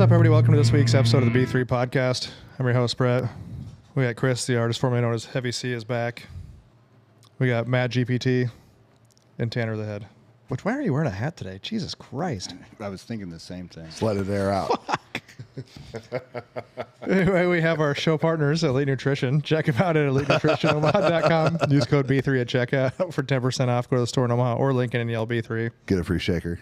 What's up, everybody? Welcome to this week's episode of the B3 Podcast. I'm your host, Brett. We got Chris, the artist formerly known as Heavy C, is back. We got Matt GPT and Tanner the Head. Which, why are you wearing a hat today? Jesus Christ. I was thinking the same thing. Just let it air out. Anyway, we have our show partners, Elite Nutrition. Check them out at elitenutritionomaha.com. Use code B3 at checkout for 10% off. Go to the store in Omaha or Lincoln and yell B3. Get a free shaker.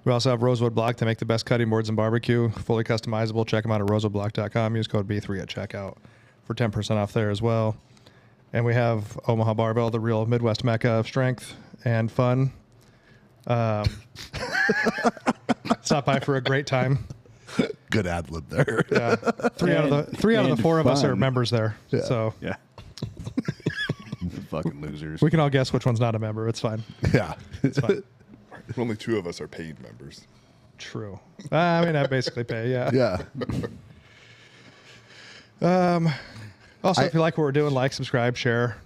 We also have Rosewood Block to make the best cutting boards in barbecue. Fully customizable. Check them out at rosewoodblock.com. Use code B3 at checkout for 10% off there as well. And we have Omaha Barbell, the real Midwest mecca of strength and fun. Stop by for a great time. Good ad lib there. Yeah. Three out of the four of us are members there. Yeah. So Yeah. Fucking losers. we can all guess which one's not a member. It's fine. Yeah. It's fine. Only two of us are paid members. True. I mean, I basically pay. Yeah. Yeah. Also, if you like what we're doing, like, subscribe, share,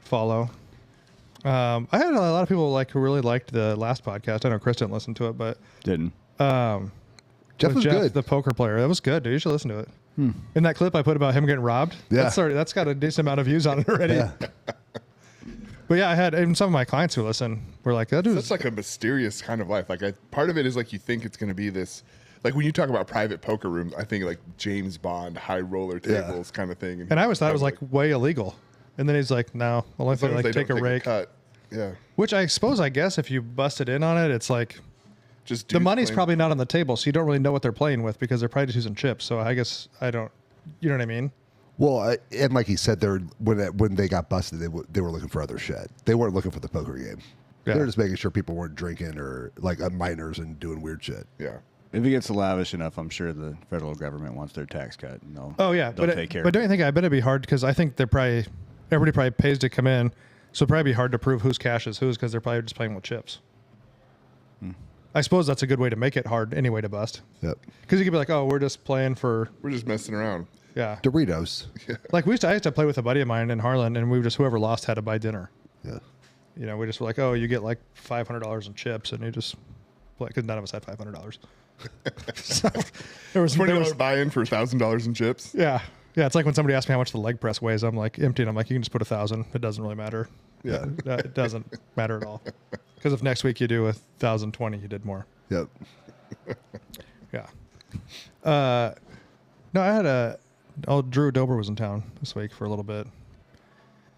follow. I had a lot of people who really liked the last podcast. I know Chris didn't listen to it, but Didn't. Jeff was good. the poker player. That was good, dude. You should listen to it. In that clip I put about him getting robbed, Yeah. that's got a decent amount of views on it already. Yeah. But yeah, I had even some of my clients who listen were like, that dude's That's like a mysterious kind of life. Part of it is like you think it's going to be this, like when you talk about private poker rooms, I think like James Bond, high roller tables kind of thing. and I always thought it was like way illegal. And then he's like, no, only if as long they as take a rake. cut. Yeah. Which I guess if you busted in on it, it's like Just the money's probably not on the table, so you don't really know what they're playing with because they're probably just using chips. So I guess I don't, you know what I mean? Well, and like he said, when they got busted, they were looking for other shit. They weren't looking for the poker game. Yeah. They were just making sure people weren't drinking or like minors and doing weird shit. Yeah. If it gets lavish enough, I'm sure the federal government wants their tax cut. And Oh yeah, they'll take care but of don't you think I bet it'd be hard because I think everybody probably pays to come in, so it'd probably be hard to prove whose cash is whose because they're probably just playing with chips. I suppose that's a good way to make it hard anyway to bust. Yep. Because you could be like, oh, we're just playing for We're just messing around. yeah. Doritos. Like I used to play with a buddy of mine in Harlan, and we just whoever lost had to buy dinner. Yeah. You know, we just were like, oh, you get like $500 in chips, and you just play because none of us had $500. So there was $20 buy-in for $1,000 in chips. yeah. It's like when somebody asks me how much the leg press weighs, I'm like empty, and I'm like, you can just put 1,000. It doesn't really matter. Yeah. It doesn't matter at all. Because if next week you do 1,020, you did more. Yep. Yeah. No, I had Drew Dober was in town this week for a little bit,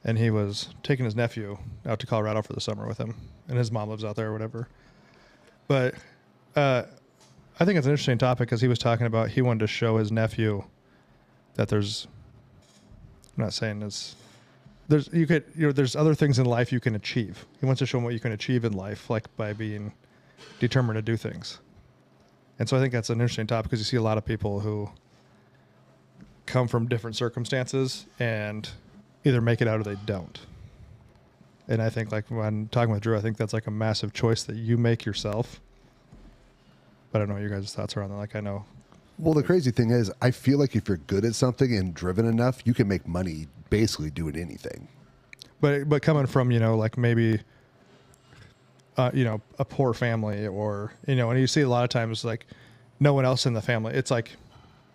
and he was taking his nephew out to Colorado for the summer with him, and his mom lives out there or whatever. But I think it's an interesting topic because he was talking about he wanted to show his nephew that there's. I'm not saying this. There's other things in life you can achieve. He wants to show him what you can achieve in life, like by being determined to do things. And so I think that's an interesting topic because you see a lot of people who come from different circumstances and either make it out or they don't. And I think like when talking with Drew, I think that's like a massive choice that you make yourself. But I don't know what your guys' thoughts are on that. Like I know. Well, the crazy thing is, I feel like if you're good at something and driven enough, you can make money basically doing anything. But coming from, like maybe, a poor family or, and you see a lot of times like no one else in the family. It's like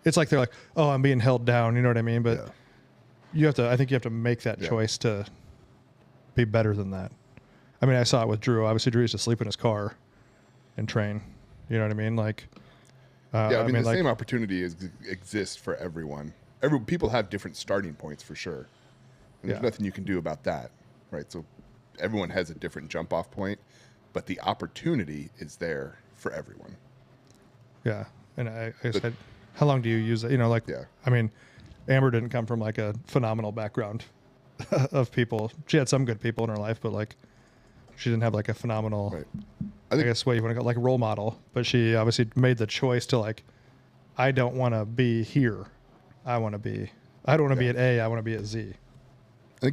they're like, oh, I'm being held down. You know what I mean? But I think you have to make that choice to be better than that. I mean, I saw it with Drew. Obviously, Drew used to sleep in his car and train. You know what I mean? Like, Yeah, I mean the same opportunity exists for everyone. People have different starting points for sure. And there's nothing you can do about that, right? So everyone has a different jump off point, but the opportunity is there for everyone. Yeah. And I said, how long do you use it? I mean, Amber didn't come from like a phenomenal background of people. She had some good people in her life, but like she didn't have like a phenomenal, Right. I guess what you want to call like role model. But she obviously made the choice to like, I don't want to be here. I don't want to be at A. I want to be at Z. I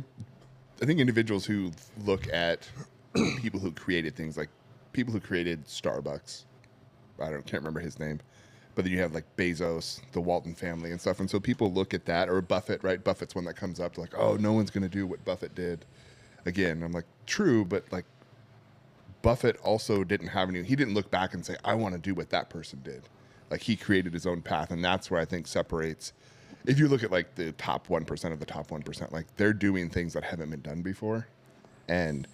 think individuals who look at people who created things like people who created Starbucks, can't remember his name, but then you have like Bezos, the Walton family and stuff. And so people look at that, or Buffett, right? Buffett's one that comes up to like, oh, no one's going to do what Buffett did. Again, I'm like, true, but like Buffett also didn't have he didn't look back and say, I want to do what that person did. Like he created his own path, and that's where I think separates. If you look at like the top 1% of the top 1%, like they're doing things that haven't been done before, and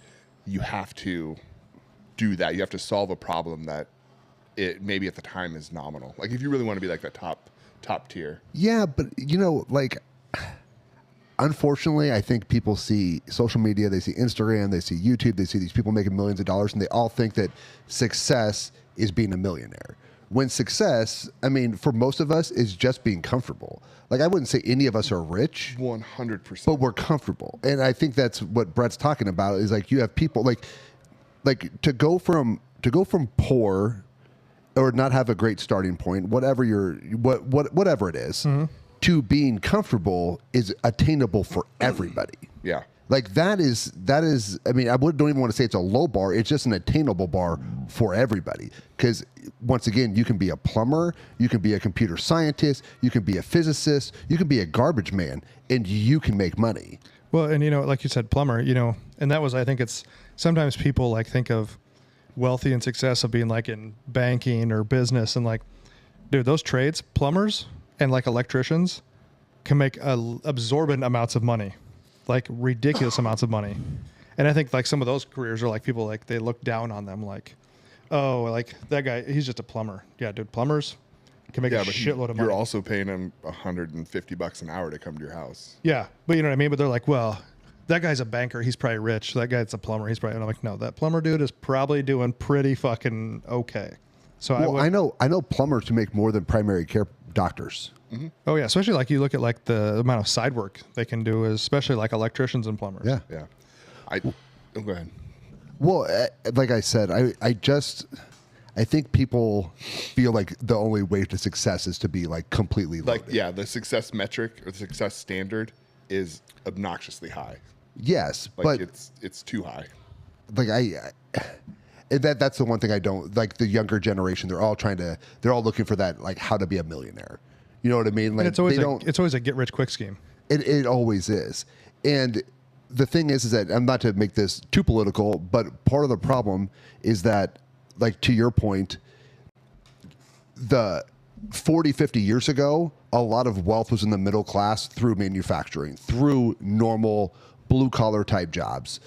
you have to do that. You have to solve a problem that it maybe at the time is nominal. Like if you really want to be like that top tier. Yeah, but like, unfortunately, I think people see social media, they see Instagram, they see YouTube, they see these people making millions of dollars, and they all think that success is being a millionaire. When success, I mean, for most of us, is just being comfortable. Like, I wouldn't say any of us are rich, 100%. but we're comfortable. And I think that's what Brett's talking about, is like you have people like to go from poor or not have a great starting point, whatever whatever it is, to being comfortable is attainable for everybody. Yeah. Like that is, I mean, I don't even want to say it's a low bar. It's just an attainable bar for everybody. Because once again, you can be a plumber, you can be a computer scientist, you can be a physicist, you can be a garbage man, and you can make money. Well, and like you said, plumber, and that was, I think it's sometimes people like think of wealthy and success of being like in banking or business, and like, dude, those trades, plumbers and like electricians can make absorbent amounts of money. Like ridiculous amounts of money. And I think like some of those careers are like people like they look down on them like, oh, like that guy, he's just a plumber. Yeah, dude, plumbers can make a shitload of money. You're also paying him $150 an hour to come to your house. Yeah, but you know what I mean? But they're like, well, that guy's a banker. He's probably rich. That guy's a plumber. He's probably, and I'm like, no, that plumber dude is probably doing pretty fucking okay. So I know plumbers who make more than primary care doctors. Mm-hmm. Oh yeah, especially like you look at like the amount of side work they can do, especially like electricians and plumbers. Yeah. Yeah. Go ahead. Well, like I said, I think people feel like the only way to success is to be like completely loaded. Like, yeah, the success metric or the success standard is obnoxiously high. Yes, Like but it's too high. like that's the one thing I don't like. The younger generation, they're all looking for that, like how to be a millionaire. You know what I mean? Like And it's always a get rich quick scheme. It always is. And the thing is that I'm not to make this too political, but part of the problem is that, like, to your point, the 40, 50 years ago, a lot of wealth was in the middle class through manufacturing, through normal blue collar type jobs.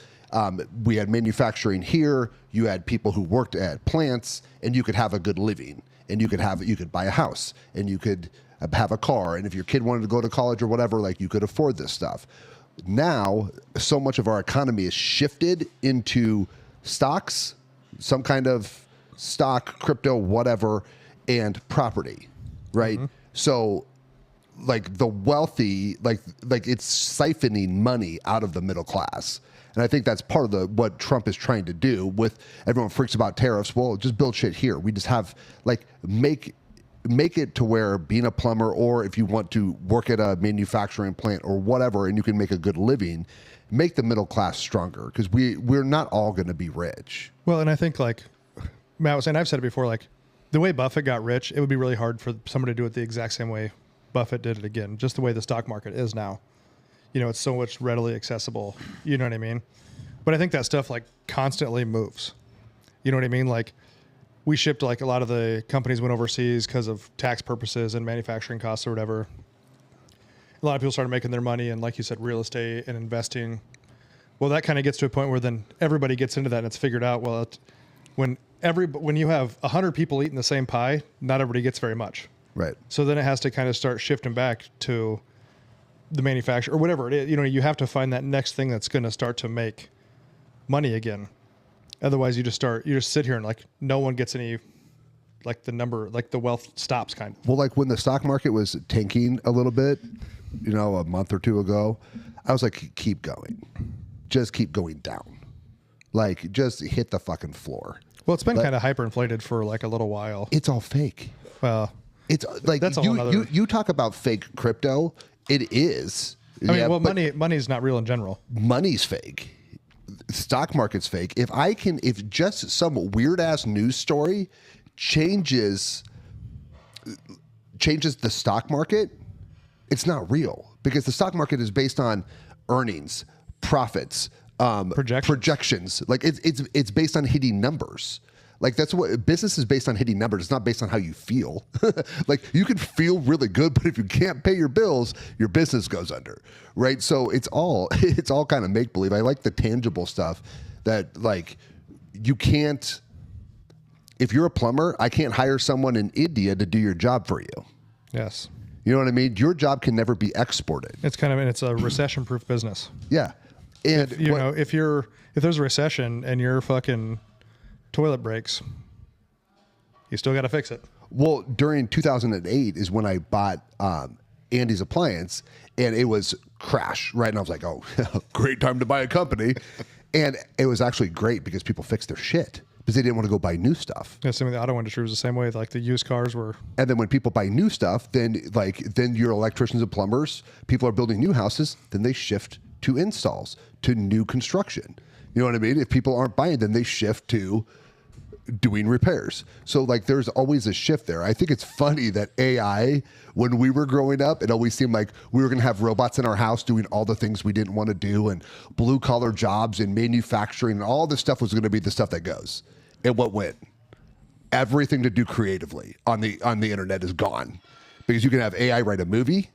We had manufacturing here. You had people who worked at plants, and you could have a good living, and you could buy a house, and you could have a car, and if your kid wanted to go to college or whatever, like, you could afford this stuff. Now, so much of our economy is shifted into stocks, some kind of stock, crypto, whatever, and property, right? Mm-hmm. So, like, the wealthy, like it's siphoning money out of the middle class. And I think that's part of what Trump is trying to do. With everyone freaks about tariffs. Well, just build shit here. We just have, like, make it to where being a plumber, or if you want to work at a manufacturing plant or whatever, and you can make a good living, make the middle class stronger, because we're not all going to be rich. Well, and I think, like Matt was saying, I've said it before, like the way Buffett got rich, it would be really hard for somebody to do it the exact same way Buffett did it again, just the way the stock market is now. You know, it's so much readily accessible. You know what I mean? But I think that stuff like constantly moves. You know what I mean? Like, we shipped, like, a lot of the companies went overseas because of tax purposes and manufacturing costs or whatever. A lot of people started making their money in, like you said, real estate and investing. Well, that kind of gets to a point where then everybody gets into that and it's figured out, well, when you have 100 people eating the same pie, not everybody gets very much. Right. So then it has to kind of start shifting back to the manufacturer or whatever it is. You know, you have to find that next thing that's going to start to make money again. Otherwise, you just sit here and, like, no one gets any, like, the wealth stops kind of. Well, like when the stock market was tanking a little bit, you know, a month or two ago, I was like, keep going. Just keep going down. Like, just hit the fucking floor. Well, it's been kind of hyperinflated for, like, a little while. It's all fake. Well, it's like that's you talk about fake crypto. It is. I mean, well, money's not real in general. Money's fake. Stock market's fake. If just some weird ass news story changes the stock market, it's not real, because the stock market is based on earnings, profits, projections. Like, it's based on hitting numbers. Like that's what business is based on, hitting numbers. It's not based on how you feel. Like you can feel really good, but if you can't pay your bills, your business goes under, right? So it's all kind of make believe. I like the tangible stuff that like you can't. If you're a plumber, I can't hire someone in India to do your job for you. Yes. You know what I mean? Your job can never be exported. It's it's a recession-proof business. Yeah, and If there's a recession and your fucking toilet breaks, you still got to fix it. Well, during 2008 is when I bought Andy's appliance, and it was crash, right? And I was like, oh, great time to buy a company. And it was actually great because people fixed their shit because they didn't want to go buy new stuff. Yeah, same with the auto industry was the same way. Like the used cars were. And then when people buy new stuff, then your electricians and plumbers, people are building new houses, then they shift to installs, to new construction. You know what I mean? If people aren't buying, then they shift to doing repairs. So like there's always a shift there. I think it's funny that AI, when we were growing up, it always seemed like we were going to have robots in our house doing all the things we didn't want to do, and blue collar jobs and manufacturing and all this stuff was going to be the stuff that goes. And what went? Everything to do creatively on the internet is gone, because you can have AI write a movie.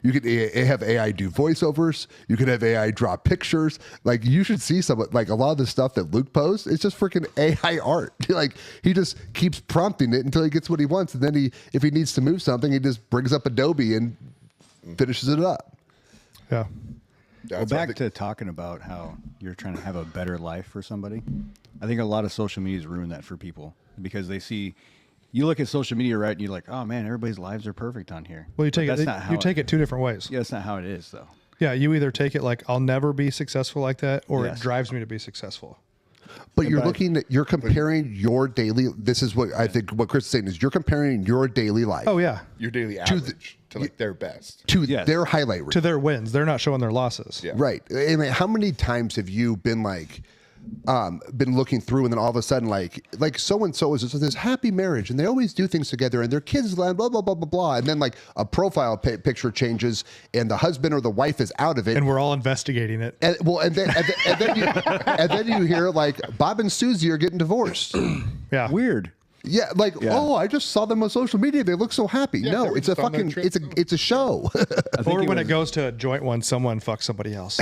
You could have AI do voiceovers. You could have AI draw pictures. Like you should see like a lot of the stuff that Luke posts. It's just freaking AI art. Like he just keeps prompting it until he gets what he wants, and then if he needs to move something, he just brings up Adobe and finishes it up. Yeah. Well, back to talking about how you're trying to have a better life for somebody. I think a lot of social media's ruined that for people because they see. You look at social media, right, and you're like, "Oh man, everybody's lives are perfect on here." Well, you take it two different ways. Yeah, that's not how it is, though. Yeah, you either take it like I'll never be successful like that, or Yes. it drives me to be successful. But you're comparing your daily. This is what I think. What Chris is saying is you're comparing your daily life. Oh yeah, Your daily average to like their best. to Yes. their highlight reel. to their wins. They're not showing their losses. Yeah. Right. I mean, how many times have you been like, been looking through, and then all of a sudden, like so and so is this happy marriage, and they always do things together, and their kids land, blah blah blah blah blah, and then like a profile picture changes, and the husband or the wife is out of it, And we're all investigating it. and then you hear like Bob and Susie are getting divorced. Yeah. Weird. Yeah, like oh, I just saw them on social media. They look so happy. Yeah, no, they were it's a just on their fucking trip. it's a show. Or when it goes to a joint one, someone fucks somebody else.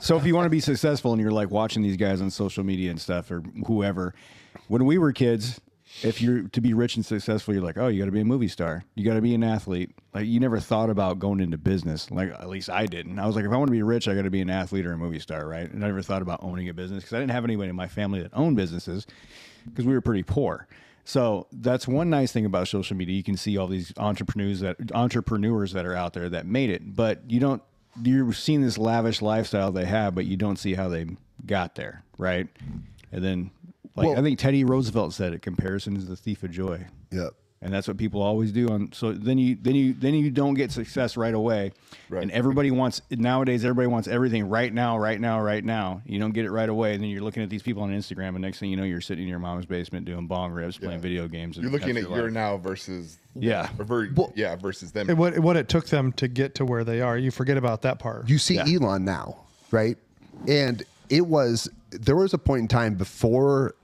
So if you want to be successful and you're like watching these guys on social media and stuff or whoever, when we were kids, if you're to be rich and successful, you're like, oh, you got to be a movie star. You got to be an athlete. Like you never thought about going into business. Like at least I didn't. I was like, if I want to be rich, I got to be an athlete or a movie star, right? And I never thought about owning a business because I didn't have anybody in my family that owned businesses because we were pretty poor. So that's one nice thing about social media. You can see all these entrepreneurs that are out there that made it, but you're seeing this lavish lifestyle they have, but you don't see how they got there, right? And then, I think Teddy Roosevelt said it: "Comparison is the thief of joy." Yep. And that's what people always do. So then you don't get success right away. Right. And everybody wants everything right now. You don't get it right away. And then you're looking at these people on Instagram, and next thing you know, you're sitting in your mom's basement doing bong rips, playing video games. And You're looking that's at your your life. now versus versus them. And what it took them to get to where they are. You forget about that part. You see Elon now, right? And there was a point in time before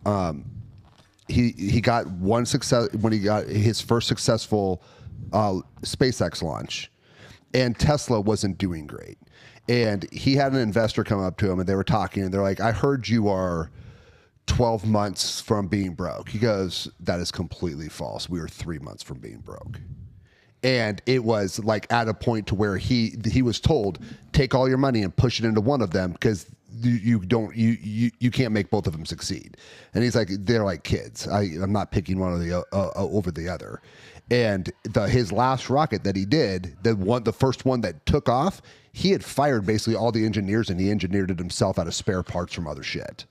he got one success when he got his first successful SpaceX launch, and Tesla wasn't doing great. And he had an investor come up to him, and they were talking, and they're like, "I heard you are 12 months from being broke." He goes, "That is completely false. We were 3 months from being broke." And it was like at a point to where he was told, take all your money and push it into one of them because you can't make both of them succeed. And he's like, they're like kids. I'm not picking one of the over the other. And his last rocket that he did, the first one that took off, he had fired basically all the engineers, and he engineered it himself out of spare parts from other shit.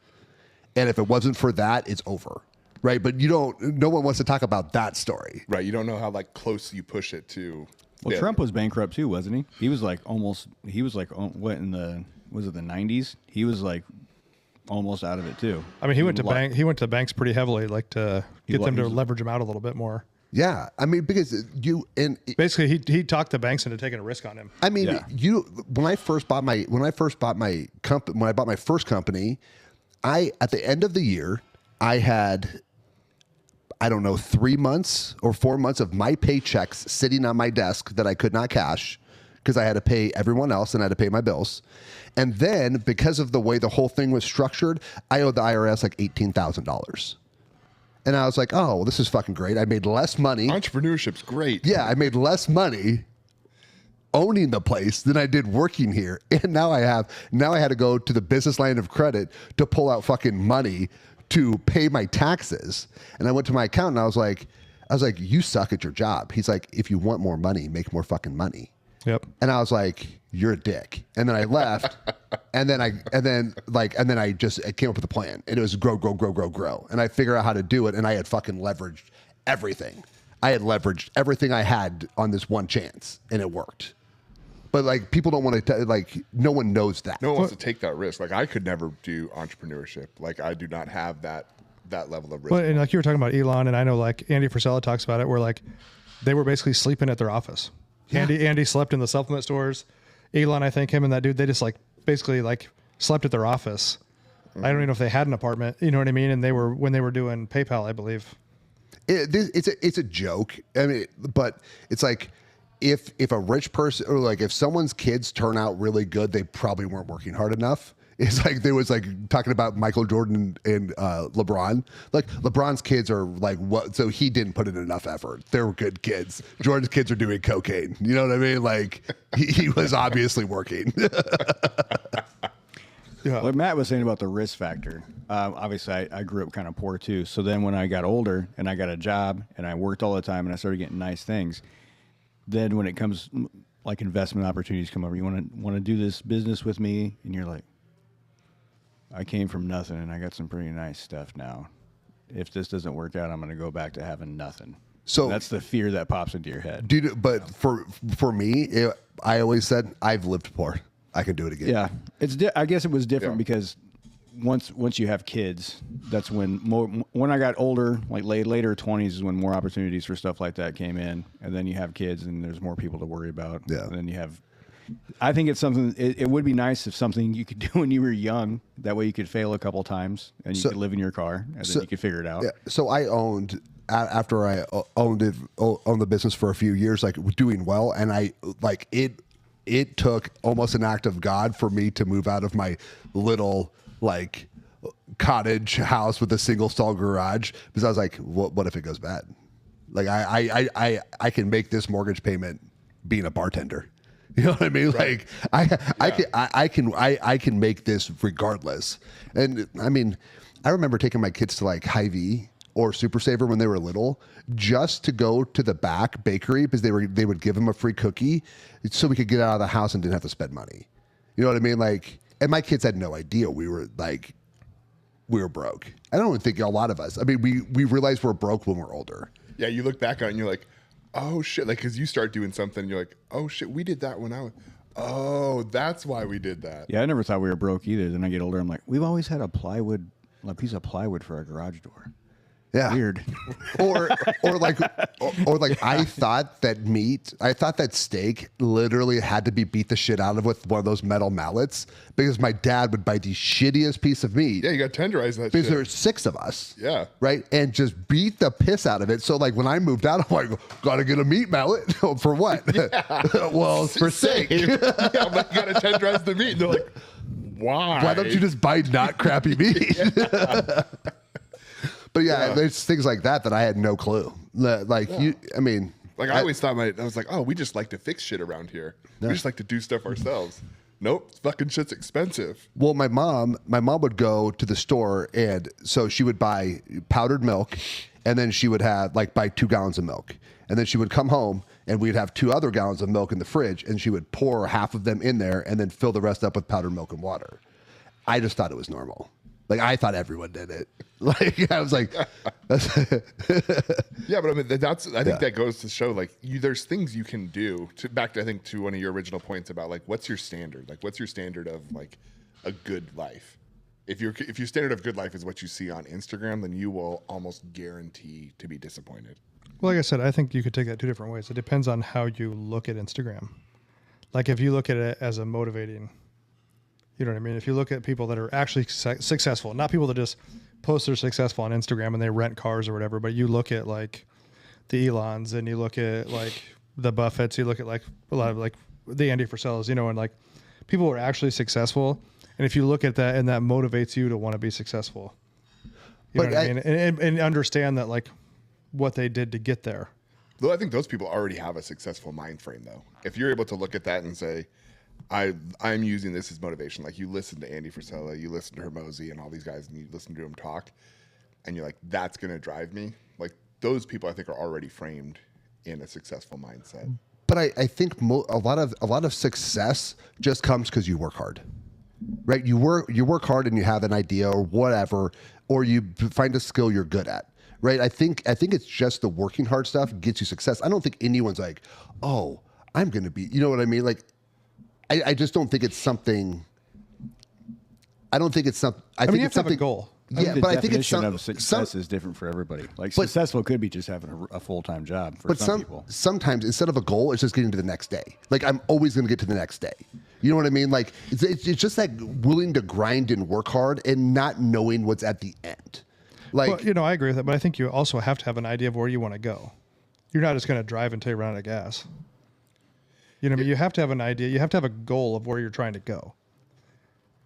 And if it wasn't for that, it's over. Right, but no one wants to talk about that story. Right. You don't know how like close you push it to. Well, Trump was bankrupt too, wasn't he? He was like what in the 90s? He was like almost out of it too. I mean, he went to the banks pretty heavily, like to get them to leverage him out a little bit more. Yeah, I mean, because basically he talked the banks into taking a risk on him. I mean, when I bought my first company, at the end of the year, I had, I don't know, 3 months or 4 months of my paychecks sitting on my desk that I could not cash because I had to pay everyone else and I had to pay my bills. And then because of the way the whole thing was structured, I owed the IRS like $18,000. And I was like, oh, well, this is fucking great. I made less money. Entrepreneurship's great. Yeah, I made less money owning the place than I did working here. And now I had to go to the business line of credit to pull out fucking money to pay my taxes. And I went to my accountant and I was like, you suck at your job. He's like, if you want more money, make more fucking money. Yep. And I was like, you're a dick. And then I left. and then I came up with a plan. And it was grow. And I figured out how to do it. And I had fucking leveraged everything. I had leveraged everything I had on this one chance, and it worked. But like, people don't want to, like, no one knows that. No one wants to take that risk. Like, I could never do entrepreneurship. Like, I do not have that level of risk. Well, and like you were talking about Elon, and I know like Andy Frisella talks about it, where like they were basically sleeping at their office. Yeah. Andy slept in the supplement stores. Elon, I think him and that dude, they just like basically like slept at their office. Mm-hmm. I don't even know if they had an apartment. You know what I mean? And they were, when they were doing PayPal, I believe. It's a joke. I mean, but it's like, if a rich person, or like if someone's kids turn out really good, they probably weren't working hard enough. It's like there was like talking about Michael Jordan and LeBron. Like LeBron's kids are like what? So he didn't put in enough effort. They were good kids. Jordan's kids are doing cocaine. You know what I mean? Like he was obviously working. Yeah. What Matt was saying about the risk factor. Obviously, I grew up kind of poor too. So then when I got older and I got a job and I worked all the time and I started getting nice things, then when it comes like investment opportunities come over, you want to do this business with me, and you're like, I came from nothing and I got some pretty nice stuff now. If this doesn't work out, I'm going to go back to having nothing. So that's the fear that pops into your head. Dude, but for me, I always said I've lived poor. I could do it again. Yeah, I guess it was different because once you have kids, that's when when I got older, like later 20s is when more opportunities for stuff like that came in, and then you have kids and there's more people to worry about. Yeah, and then you have. I think it's something. It would be nice if something you could do when you were young. That way you could fail a couple times and you could live in your car and then you could figure it out. Yeah. So I owned after I owned the business for a few years, like doing well, and I like it. It took almost an act of God for me to move out of my little like cottage house with a single stall garage, because I was like, what if it goes bad? Like I can make this mortgage payment being a bartender. You know what I mean? Right. Like I can make this regardless. And I mean, I remember taking my kids to like Hy-Vee or Super Saver when they were little, just to go to the back bakery because they would give them a free cookie so we could get out of the house and didn't have to spend money. You know what I mean? Like, and my kids had no idea we were broke. I don't think a lot of us. I mean, we realize we're broke when we're older. Yeah, you look back on it and you're like, oh shit, like, because you start doing something and you're like, oh shit, we did that when I was, oh, that's why we did that. Yeah, I never thought we were broke either. Then I get older, I'm like, we've always had a piece of plywood for our garage door. Yeah. Weird. or like I thought that steak literally had to be beat the shit out of with one of those metal mallets because my dad would buy the shittiest piece of meat. Yeah, you got to tenderize that because shit. there's 6 of us. Yeah. Right? And just beat the piss out of it. So like when I moved out, I'm like, gotta get a meat mallet. For what? Yeah. Well, for steak. Yeah, I'm like, you gotta tenderize the meat. And they're like, why? Why don't you just buy not crappy meat? But yeah, there's things like that I had no clue. Like I mean, like I always thought I was like, oh, we just like to fix shit around here. Yeah. We just like to do stuff ourselves. Nope, fucking shit's expensive. Well, my mom would go to the store, and so she would buy powdered milk, and then she would have buy 2 gallons of milk, and then she would come home, and we'd have 2 other gallons of milk in the fridge, and she would pour half of them in there, and then fill the rest up with powdered milk and water. I just thought it was normal. Like, I thought everyone did it. Like, I was like, yeah, but I mean, I think that goes to show, like, there's things you can do. Back to one of your original points about, like, what's your standard? Like, what's your standard of, like, a good life? If your standard of good life is what you see on Instagram, then you will almost guarantee to be disappointed. Well, like I said, I think you could take that 2 different ways. It depends on how you look at Instagram. Like, if you look at it as a motivating You know what I mean? If you look at people that are actually successful, not people that just post they're successful on Instagram and they rent cars or whatever, but you look at like the Elons and you look at like the Buffetts, you look at like a lot of like the Andy Frisellas, you know, and like people who are actually successful. And if you look at that and that motivates you to want to be successful, you know what I mean? And understand that like what they did to get there. Though I think those people already have a successful mind frame, though. If you're able to look at that and say, I'm using this as motivation. Like you listen to Andy Frisella, you listen to Hermosi and all these guys, and you listen to them talk, and you're like, that's going to drive me. Like those people, I think, are already framed in a successful mindset. But I think a lot of success just comes because you work hard, right? You work hard and you have an idea or whatever, or you find a skill you're good at, right? I think it's just the working hard stuff gets you success. I don't think anyone's like, oh, I'm going to be, you know what I mean? Like, I just don't think it's something. I don't think it's something. I think you have it's to have a something. goal. Yeah, The but I think it's definition of success is different for everybody. Like successful could be just having a full-time job for some people. Sometimes instead of a goal, it's just getting to the next day. Like I'm always going to get to the next day. You know what I mean? Like it's just like willing to grind and work hard and not knowing what's at the end. Like Well, you know, I agree with that, but I think you also have to have an idea of where you want to go. You're not just going to drive until you run out of gas. You know what I mean? You have to have an idea. You have to have a goal of where you're trying to go.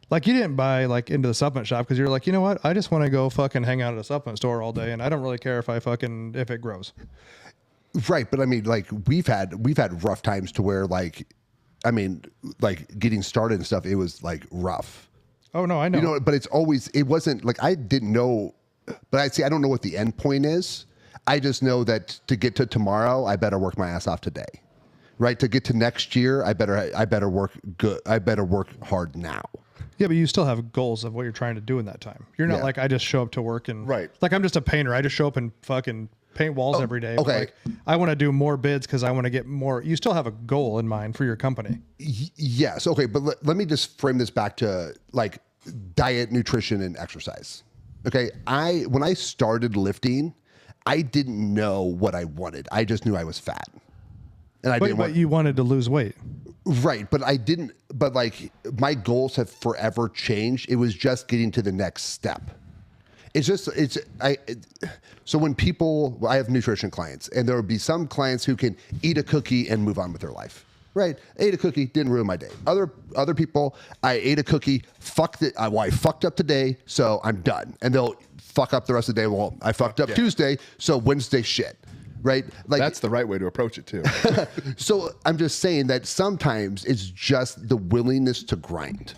Like you didn't buy like into the supplement shop because you're like, you know what? I just want to go fucking hang out at a supplement store all day, and I don't really care if if it grows. right, but I mean, like we've had rough times to where like, I mean, like getting started and stuff. It was like rough. Oh no, I know. You know, but it wasn't like I didn't know, but I don't know what the end point is. I just know that to get to tomorrow, I better work my ass off today. Right? To get to next year, I better work good. I better work hard now. Yeah, but you still have goals of what you're trying to do in that time. You're not Yeah. like I just show up to work and Right. Like I'm just a painter. I just show up and fucking paint walls every day. okay. Like, I want to do more bids because I want to get more. You still have a goal in mind for your company. Yes. Okay. But let me just frame this back to like diet, nutrition, and exercise. Okay. When I started lifting, I didn't know what I wanted. I just knew I was fat. And I didn't But you wanted to lose weight. Right, but I didn't. But like my goals have forever changed. It was just getting to the next step. So when I have nutrition clients, and there will be some clients who can eat a cookie and move on with their life. Right, ate a cookie, didn't ruin my day. Other people, I ate a cookie, I fucked up today, so I'm done, and they'll fuck up the rest of the day. Well, I fucked up Tuesday, so Wednesday shit. Right, like That's the right way to approach it too. So I'm just saying that sometimes it's just the willingness to grind.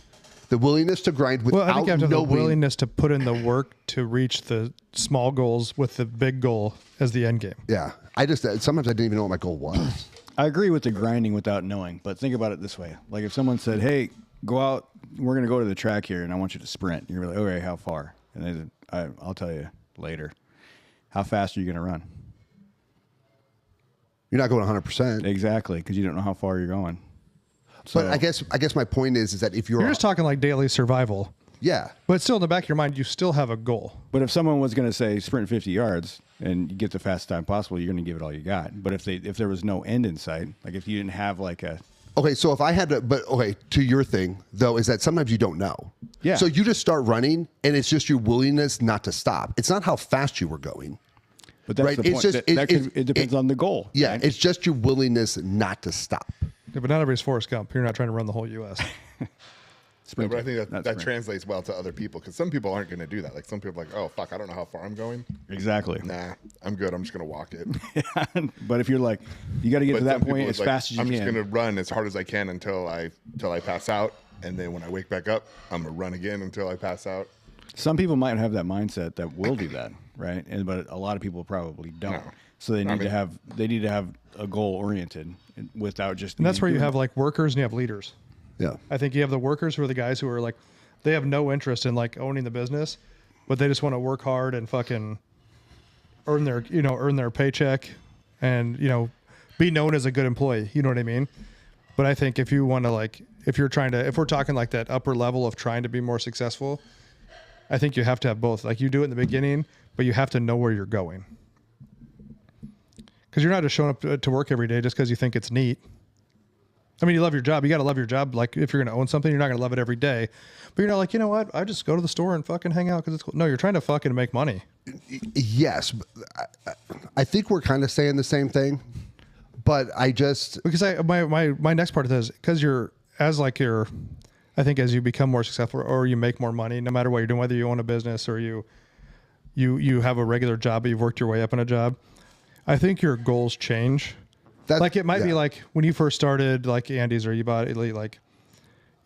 The willingness to grind without Well, I think you have to have the knowing. willingness to put in the work to reach the small goals with the big goal as the end game. Yeah. Sometimes I didn't even know what my goal was. I agree with the grinding without knowing, but think about it this way. Like if someone said, hey, go out, we're going to go to the track here and I want you to sprint. You're like, okay, how far? And they said, I'll tell you later. How fast are you going to run? You're not going 100%. Exactly, because you don't know how far you're going. So, But I guess my point is that if you're You're just talking like daily survival, yeah. but still in the back of your mind, you still have a goal. but if someone was going to say sprint 50 yards and you get the fastest time possible, you're going to give it all you got. But if there was no end in sight, like if you didn't have like a Okay, so if I had to your thing though is that sometimes you don't know. Yeah. So you just start running and it's just your willingness not to stop. It's not how fast you were going. but that's Right, the it's point. just- It depends on the goal. Yeah, right? it's just your willingness not to stop. Yeah, but not everybody's Forrest Gump. You're not trying to run the whole U.S. Sprint, But I think not that sprint. translates well to other people because some people aren't going to do that. Like some people are like, oh, fuck, I don't know how far I'm going. Exactly. Nah, I'm good. I'm just going to walk it. But if you're like, you got to get to that some people point it's as fast as you I'm can. just going to run as hard as I can until I pass out. And then when I wake back up, I'm going to run again until I pass out. Some people might have that mindset that will do that, right? But a lot of people probably don't. No. So they I need mean- to have a goal oriented without just. And that's where you doing have like workers and you have leaders. Yeah. I think you have the workers who are the guys who are like, they have no interest in like owning the business, but they just want to work hard and fucking earn their paycheck and, be known as a good employee. You know what I mean? But I think if you want to like, if we're talking like that upper level of trying to be more successful, I think you have to have both. Like you do it in the beginning, but you have to know where you're going. Because you're not just showing up to work every day just because you think it's neat. I mean, you love your job. You got to love your job. Like if you're going to own something, you're not going to love it every day. But you're not like, you know what? I just go to the store and fucking hang out because it's cool. No, you're trying to fucking make money. Yes, but I think we're kind of saying the same thing, but I just Because my next part of this, because I think as you become more successful or you make more money, no matter what you're doing, whether you own a business or you have a regular job, but you've worked your way up in a job, I think your goals change. Like it might be like when you first started like Andy's or you bought Elite, like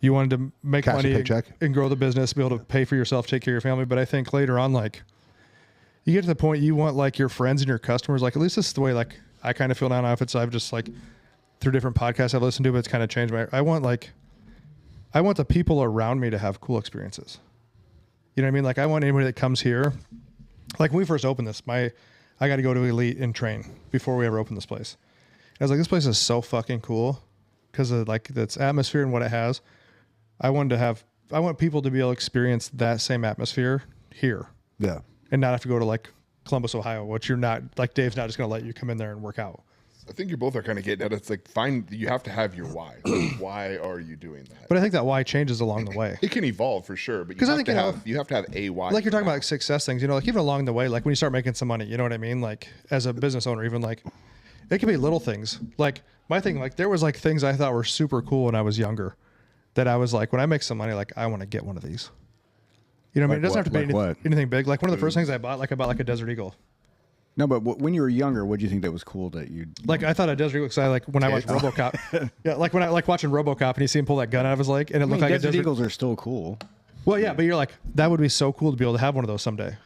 you wanted to make Cash a money paycheck. and grow the business, be able to pay for yourself, take care of your family. But I think later on, like you get to the point you want like your friends and your customers, like at least this is the way like I kind of feel now. If it's I've just like through different podcasts I've listened to, but it's kind of changed I want the people around me to have cool experiences. You know what I mean? Like I want anybody that comes here, like when we first opened this, I got to go to Elite and train before we ever opened this place. I was like, this place is so fucking cool because of like its atmosphere and what it has. I want people to be able to experience that same atmosphere here. Yeah. And not have to go to like Columbus, Ohio, which you're not like Dave's not just going to let you come in there and work out. I think you both are kind of getting at it. It's like you have to have your why. Like, why are you doing that? But I think that why changes along the way. It can evolve for sure, but you 'Cause I have think, to you know, have you have to have a why. Like you're talking now. about like success things, you know, like even along the way, like when you start making some money, you know what I mean? Like as a business owner, even like it can be little things. Like my thing, like there was like things I thought were super cool when I was younger that I was like, when I make some money, like I want to get one of these. You know what I mean? It doesn't have to be anything big. Like one of the first things I bought like a Desert Eagle. No, but when you were younger, what do you think that was cool that you Like I thought a Desert Eagle because I like when I watched RoboCop. Yeah, like when I like watching RoboCop and you see him pull that gun out of his leg and it looked like Desert a Desert Eagles are still cool. Well, yeah, but you're like, that would be so cool to be able to have one of those someday.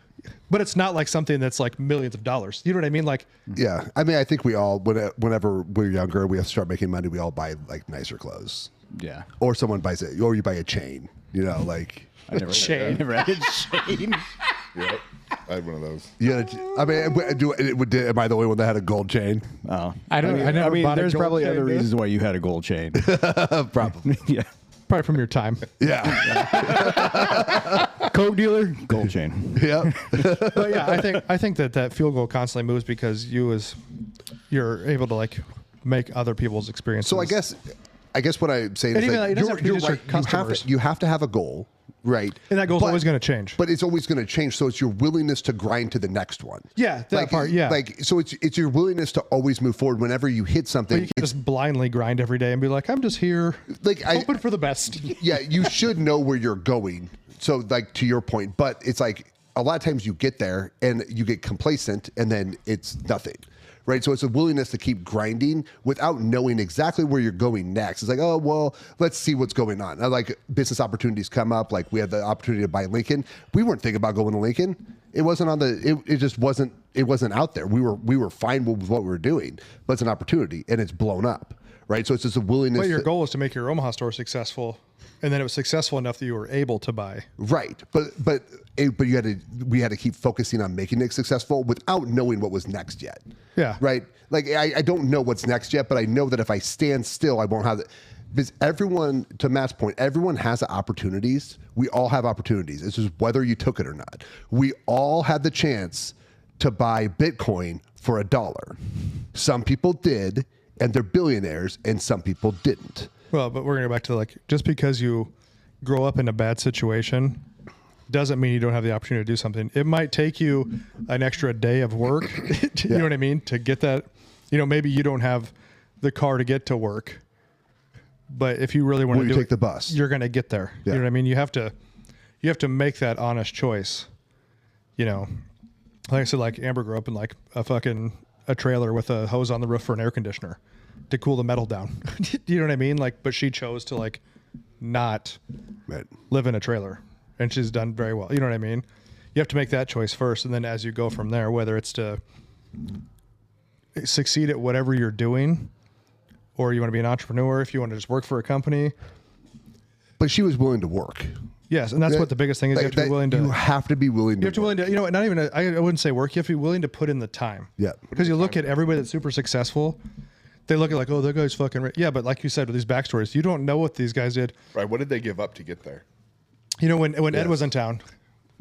But it's not like something that's like millions of dollars. You know what I mean? Like, Yeah. I mean, I think we all, whenever we're younger, we have to start making money. We all buy like nicer clothes, Yeah. or someone buys it, or you buy a chain. You know, like I never had a chain. Yep. I had one of those. yeah. I mean, am I the only one that had a gold chain? Oh, I never bought a there's gold probably chain, other dude. reasons why you had a gold chain. Probably. Yeah. probably from your time. Yeah. Coke dealer, gold chain. Yeah. But yeah, I think that field goal constantly moves because you're able to like make other people's experiences. So I guess what I'm saying And is even that it doesn't have to be you're just your right. customers. You have to have a goal, right? And that goal's always gonna change. But it's always going to change. So it's your willingness to grind to the next one. Yeah, that part, yeah. Like so, it's your willingness to always move forward whenever you hit something. But you can't just blindly grind every day and be like, I'm just here, Like, hoping for the best. Yeah, you should know where you're going. So, like, to your point, but it's like a lot of times you get there and you get complacent and then it's nothing, right? So it's a willingness to keep grinding without knowing exactly where you're going next. It's like, oh, well, let's see what's going on. Like business opportunities come up. Like we had the opportunity to buy Lincoln. We weren't thinking about going to Lincoln. It wasn't on the, it just wasn't, it wasn't out there. We were fine with what we were doing, but it's an opportunity and it's blown up, right? So it's just a willingness. But your goal is to make your Omaha store successful, and then it was successful enough that you were able to buy. Right, but we had to keep focusing on making it successful without knowing what was next yet. Yeah. Right. Like I don't know what's next yet, but I know that if I stand still, I won't have it. Because everyone, to Matt's point, everyone has opportunities. We all have opportunities. It's just whether you took it or not. We all had the chance to buy Bitcoin for $1. Some people did, and they're billionaires, and some people didn't. Well, but we're going to go back to like, just because you grow up in a bad situation doesn't mean you don't have the opportunity to do something. It might take you an extra day of work, you know what I mean? To get that, maybe you don't have the car to get to work, but if you really want to take the bus, you're going to get there. Yeah. You know what I mean? You have to make that honest choice. Like I said, like Amber grew up in like a trailer with a hose on the roof for an air conditioner to cool the metal down. You know what I mean? Like, but she chose to like not live in a trailer, and she's done very well. You know what I mean? You have to make that choice first, and then as you go from there, whether it's to succeed at whatever you're doing, or you want to be an entrepreneur, if you want to just work for a company. But she was willing to work. Yes, and that's what the biggest thing is. You have to be willing to. You have to be willing. You have to be willing to. Not even. I wouldn't say work. You have to be willing to put in the time. Yeah. Because you look at everybody that's super successful, they look at like, oh, that guy's fucking rich. Yeah, but like you said, with these backstories, you don't know what these guys did. Right. What did they give up to get there? When Ed was in town,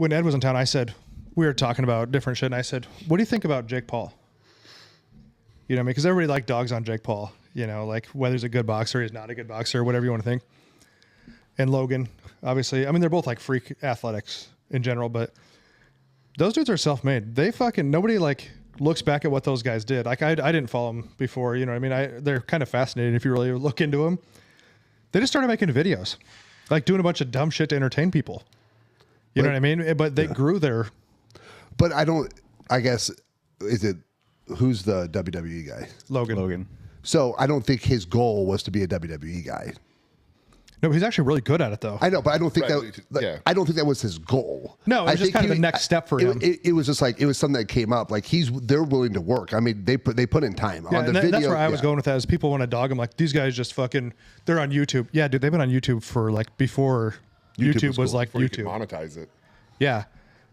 I said, we were talking about different shit, and I said, what do you think about Jake Paul? You know what I mean? Because everybody liked dogs on Jake Paul. you know, like whether he's a good boxer, he's not a good boxer, whatever you want to think. And Logan, obviously, I mean, they're both like freak athletics in general, but those dudes are self-made. They fucking, nobody like looks back at what those guys did. Like I didn't follow them before, you know what I mean? They're kind of fascinating if you really look into them. They just started making videos, like doing a bunch of dumb shit to entertain people. You know what I mean? But they grew their. But I guess, who's the WWE guy? Logan. So I don't think his goal was to be a WWE guy. No, he's actually really good at it though. I know, but I don't think Right, yeah. I don't think that was his goal. No, it was I just think kind of the next step for him. It was just like, it was something that came up. Like they're willing to work. I mean, they put in time Yeah, on the and video. that's where I was going with that. Is people want to dog him like these guys just fucking. They're on YouTube. Yeah, dude, they've been on YouTube for like before YouTube was cool. like Before you could YouTube. monetize it. Yeah.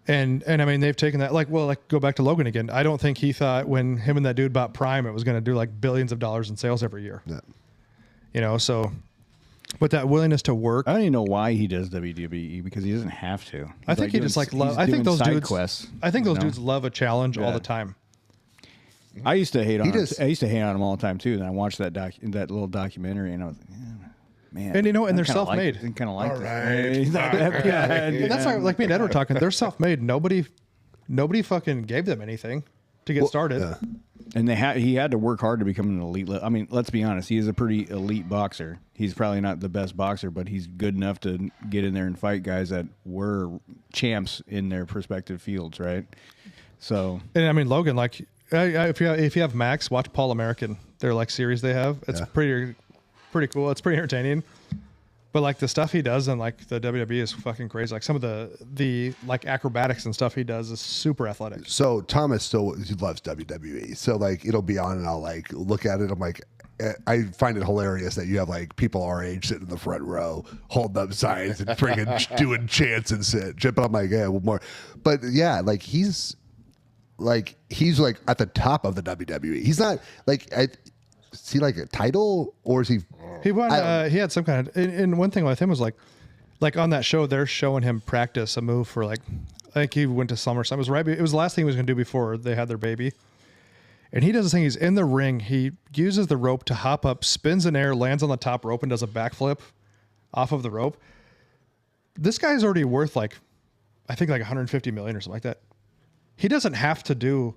And I mean they've taken that like go back to Logan again. I don't think he thought when him and that dude bought Prime it was going to do like billions of dollars in sales every year. Yeah. You know, so but that willingness to work. I don't even know why he does WWE because he doesn't have to. I think he just like love. I think those dudes. I think those dudes love a challenge all the time. I used to hate on him. does. I used to hate on him all the time too. And I watched that little documentary, and I was like, man. And you know, and they're I kinda self-made. I kind of like All that. right. He's not that bad. And that's why, like me and Ed were talking. They're self-made. Nobody fucking gave them anything to get started. yeah. And he had to work hard to become an elite. I mean, let's be honest. He is a pretty elite boxer. He's probably not the best boxer, but he's good enough to get in there and fight guys that were champs in their respective fields, right? So, And I mean, Logan, like, if you have Max, watch Paul American. Their like series they have. It's pretty cool. It's pretty entertaining. But like the stuff he does in like the WWE is fucking crazy. Like some of the like acrobatics and stuff he does is super athletic. So Thomas still loves WWE. So like it'll be on and I'll like look at it. I'm like, I find it hilarious that you have like people our age sitting in the front row holding up signs and freaking doing chants and shit. But I'm like, yeah, well, more. But yeah, like he's like at the top of the WWE. He's not like, is he like a title or is he? He won. He had some kind of. And one thing with him was like on that show, they're showing him practice a move for like. I think he went to SummerSlam. It was right. It was the last thing he was going to do before they had their baby. And he does this thing. He's in the ring. He uses the rope to hop up, spins in air, lands on the top rope, and does a backflip off of the rope. This guy's already worth like, I think like 150 million or something like that. He doesn't have to do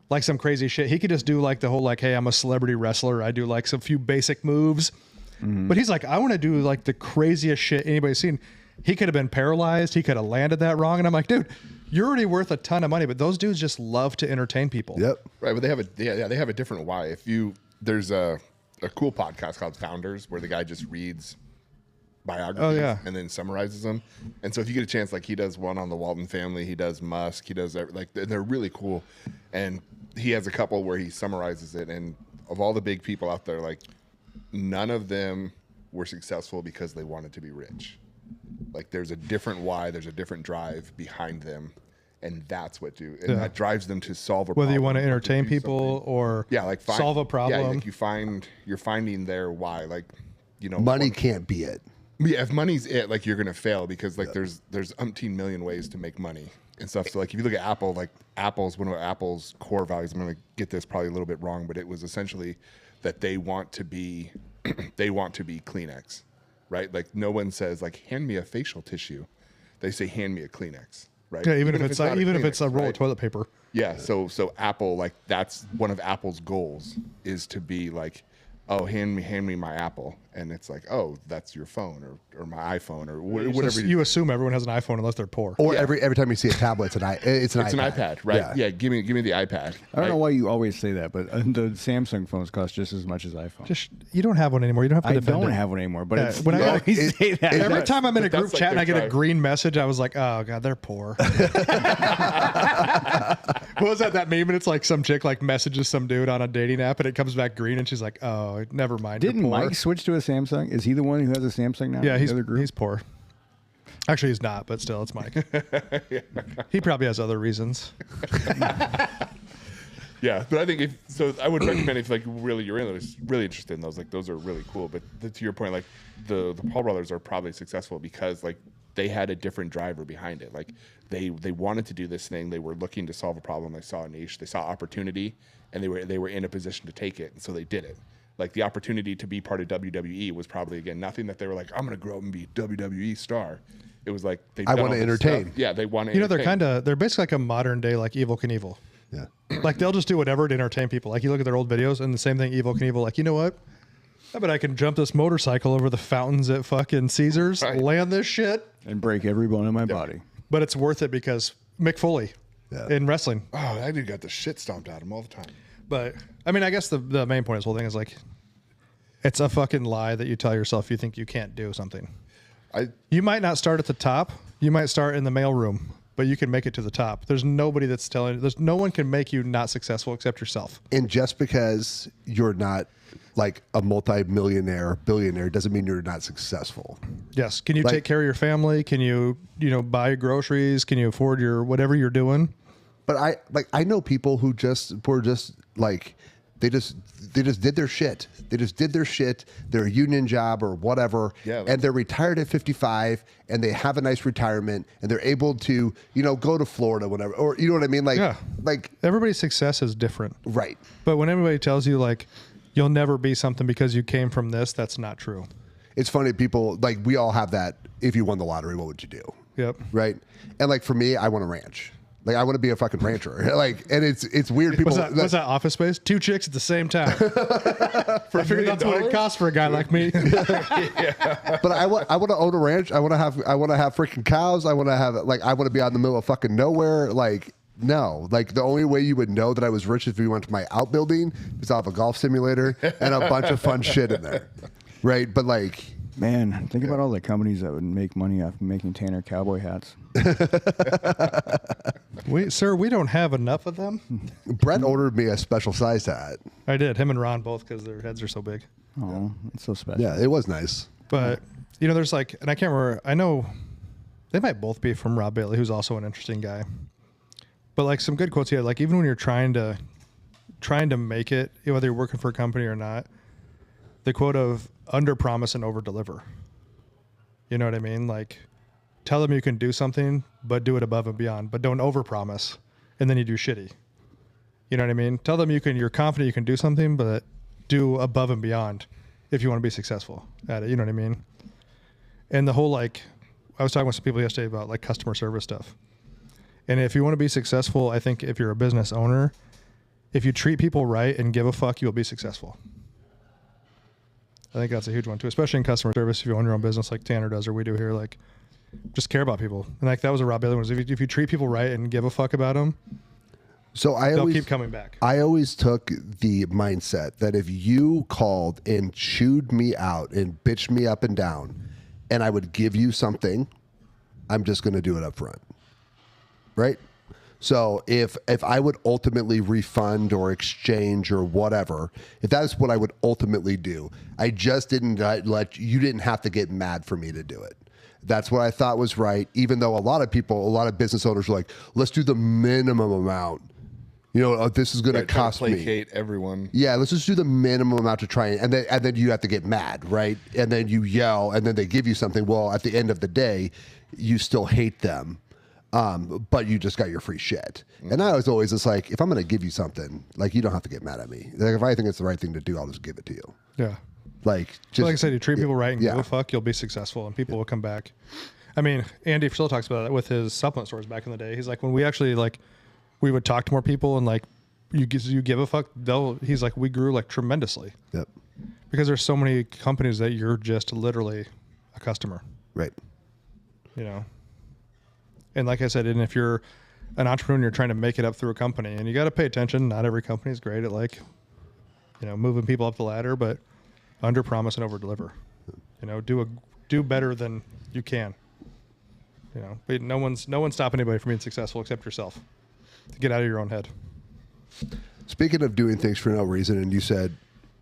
like some crazy shit. He could just do like the whole like, hey, I'm a celebrity wrestler. I do like some few basic moves. But he's like, I want to do like the craziest shit anybody's seen. He could have been paralyzed. He could have landed that wrong. And I'm like, dude, you're already worth a ton of money. But those dudes just love to entertain people. Yep. Right, but they have a different why. There's a cool podcast called Founders where the guy just reads biographies and then summarizes them. And so if you get a chance, like he does one on the Walton family, he does Musk, he does like they're really cool. And he has a couple where he summarizes it. And of all the big people out there, like none of them were successful because they wanted to be rich. Like there's a different why, there's a different drive behind them. And that's what that drives them to solve a problem. Whether you want to or entertain do people something. or like solve a problem. Yeah, like you're finding their why. Like, you know, Money can't be it. Yeah, if money's it, like you're gonna fail because like there's umpteen million ways to make money and stuff. So like if you look at Apple, like one of Apple's core values, I'm gonna get this probably a little bit wrong, but it was essentially that they want to be Kleenex, right? Like no one says like hand me a facial tissue, they say hand me a Kleenex, right? Yeah, even if it's not if it's a Kleenex, roll right? of toilet paper. Yeah, so Apple, like that's one of Apple's goals is to be like, oh, hand me my Apple, and it's like, oh, that's your phone or my iPhone or whatever. You assume everyone has an iPhone unless they're poor. Or every time you see a tablet, it's an iPad, right? Yeah, give me the iPad. I don't know why you always say that, but the Samsung phones cost just as much as iPhones. Just you don't have one anymore. You don't have to I defend don't it. have one anymore, but it's, when you I- always say that. Every time I'm in a But group that's like chat and I their get a drive. green message, I was like, oh god, they're poor. What was that meme? And it's like some chick like messages some dude on a dating app and it comes back green and she's like, oh, never mind. you're Didn't poor. Mike switch to a Samsung? Is he the one who has a Samsung now? Yeah, The other group? he's poor. Actually, he's not, but still, it's Mike. He probably has other reasons. Yeah, but I think I would recommend if like really you're really interested in those, like those are really cool. But to your point, like the Paul brothers are probably successful because like they had a different driver behind it. Like they wanted to do this thing. They were looking to solve a problem. They saw a niche. They saw opportunity, and they were in a position to take it, and so they did it. like the opportunity to be part of WWE was probably, again, nothing that they were like, I'm going to grow up and be WWE star. It was like, I want to entertain. Yeah, they want to You know, entertain. they're basically like a modern day like Evel Knievel. Yeah. Like they'll just do whatever to entertain people. Like you look at their old videos and the same thing, Evel Knievel, like, you know what? I bet I can jump this motorcycle over the fountains at fucking Caesars, Right. land this shit. And break every bone in my body. But it's worth it because Mick Foley in wrestling. Oh, that dude got the shit stomped out of him all the time. But I mean, I guess the main point of this whole thing is like, it's a fucking lie that you tell yourself you think you can't do something. You might not start at the top. You might start in the mailroom, but you can make it to the top. There's nobody that's telling. There's no one can make you not successful except yourself. And just because you're not like a multi-millionaire, billionaire, doesn't mean you're not successful. Yes. Can you Like- take care of your family? Can you buy groceries? Can you afford your whatever you're doing? But I know people who were just like they just did their shit. They just did their shit, their union job or whatever, Yeah, and they're retired at 55 and they have a nice retirement and they're able to, go to Florida whenever, or you know what I mean? Yeah. Like Everybody's success is different. right. But when everybody tells you like you'll never be something because you came from this, that's not true. It's funny, people like we all have that. If you won the lottery, what would you do? Yep. Right. And like for me, I want a ranch. Like I want to be a fucking rancher. Like, and it's weird. People. What's that Office Space? 2 chicks at the same time. I figured that's what it costs for a guy like me. But I want to own a ranch. I want to have freaking cows. I want to be out in the middle of fucking nowhere. Like, no, like the only way you would know that I was rich is if you went to my outbuilding, is I'll have a golf simulator and a bunch of fun shit in there. Right. But like, Man, think about all the companies that would make money off making Tanner cowboy hats. We don't have enough of them. Brett ordered me a special sized hat. I did. Him and Ron both because their heads are so big. Oh, that's so special. Yeah, it was nice. But there's like, and I can't remember. I know they might both be from Rob Bailey, who's also an interesting guy. But like some good quotes he had, like even when you're trying to make it, whether you're working for a company or not, the quote of under promise and over deliver. You know what I mean? Like tell them you can do something, but do it above and beyond, but don't over promise. And then you do shitty. You know what I mean? Tell them you're confident you can do something, but do above and beyond if you want to be successful at it. You know what I mean? And the whole, like, I was talking with some people yesterday about like customer service stuff. And if you want to be successful, I think if you're a business owner, if you treat people right and give a fuck, you'll be successful. I think that's a huge one too, especially in customer service. If you own your own business like Tanner does or we do here, like just care about people. And like that was a Rob Bailey one. If you treat people right and give a fuck about them, So they'll keep coming back. I always took the mindset that if you called and chewed me out and bitched me up and down, and I would give you something, I'm just going to do it up front. Right? So if I would ultimately refund or exchange or whatever, if that's what I would ultimately do, I just didn't you didn't have to get mad for me to do it. That's what I thought was right, even though a lot of business owners were like, let's do the minimum amount. This is going to cost me. Placate everyone. Yeah, let's just do the minimum amount to try and then you have to get mad, right? And then you yell, and then they give you something. Well, at the end of the day, you still hate them, but you just got your free shit. Mm-hmm. And I was always just like, if I'm going to give you something, like you don't have to get mad at me. Like if I think it's the right thing to do, I'll just give it to you. Yeah. Like I said, you treat people right and yeah. give a fuck, you'll be successful and people will come back. I mean, Andy still talks about that with his supplement stores back in the day. He's like, when we actually we would talk to more people and like you give a fuck, he's like, we grew like tremendously. Yep. Because there's so many companies that you're just literally a customer. Right. And like I said, and if you're an entrepreneur and you're trying to make it up through a company, and you got to pay attention, not every company is great at moving people up the ladder, but under promise and over deliver. Do better than you can. But no one's stopping anybody from being successful except yourself. To get out of your own head. Speaking of doing things for no reason, and you said